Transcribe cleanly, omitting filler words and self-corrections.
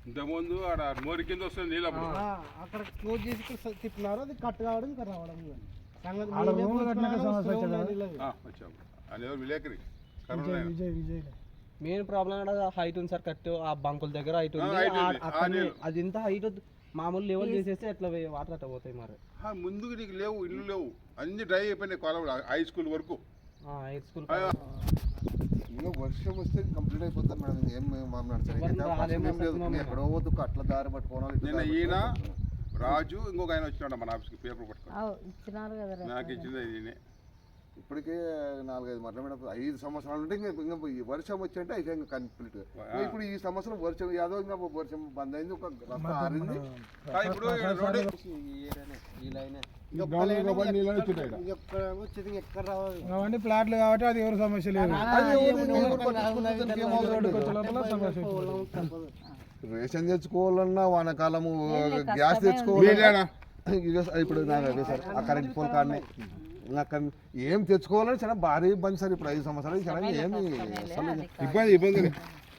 ఇంతకుముందు ఆడ మోరి కింద వస్తుంది నీళ్ళు అక్కడ క్లోజ్ చేసి తిప్పినారు, అది కట్ కావడం ఇంకా రావడం. మెయిన్ ప్రాబ్లం హైట్ ఉంది సార్, కరెక్ట్ ఆ బంకుల దగ్గర హైట్ ఉంది. అది ఎంత హైట్ మామూలు లెవెల్ చేసేస్తే ఎట్లా వాటర్ అట్లా పోతాయి. మరి ముందుకు నీకు లేవు, ఇల్లు లేవు, అన్ని డ్రై అయిపోయినాయి కాలువలు హై స్కూల్ వరకు. హై స్కూల్ ఇంకా వర్షం వస్తే కంప్లీట్ అయిపోతాం మేడం. ఏం ఎక్కడో పోతు అట్లా దారి పట్టుకోవాలి. నిన్న ఈయన రాజు ఇంకొక ఆయన వచ్చినాడు మన ఆఫీస్కి పేపర్ పట్టుకొని, నాకు ఇచ్చింది ఈయనే. ఇప్పటికే 4-5 మరల మేడం 5 సంవత్సరాలు ఉంటే ఇంకా వర్షం వచ్చి అంటే అయితే ఇంకా కంప్లీట్. ఇప్పుడు ఈ సంవత్సరం వర్షం యాదో ఇంకా వర్షం బంద్ అయింది, ఒక రస్తా ఆరింది. ఇప్పుడు అవన్నీ ప్లాట్లు కాబట్టి అది ఎవరు సమస్య లేదు. రేషన్ తెచ్చుకోవాలన్నా వానకాలము గ్యాస్ తెచ్చుకోవాలన్నా ఇప్పుడు సార్ ఆ కరెంట్ పోల్ కాడనే అక్కడ ఏం తెచ్చుకోవాలని చాలా భారీ ఇబ్బంది సార్. ఇప్పుడు 5 సంవత్సరాలు చాలా ఏమి ఇబ్బంది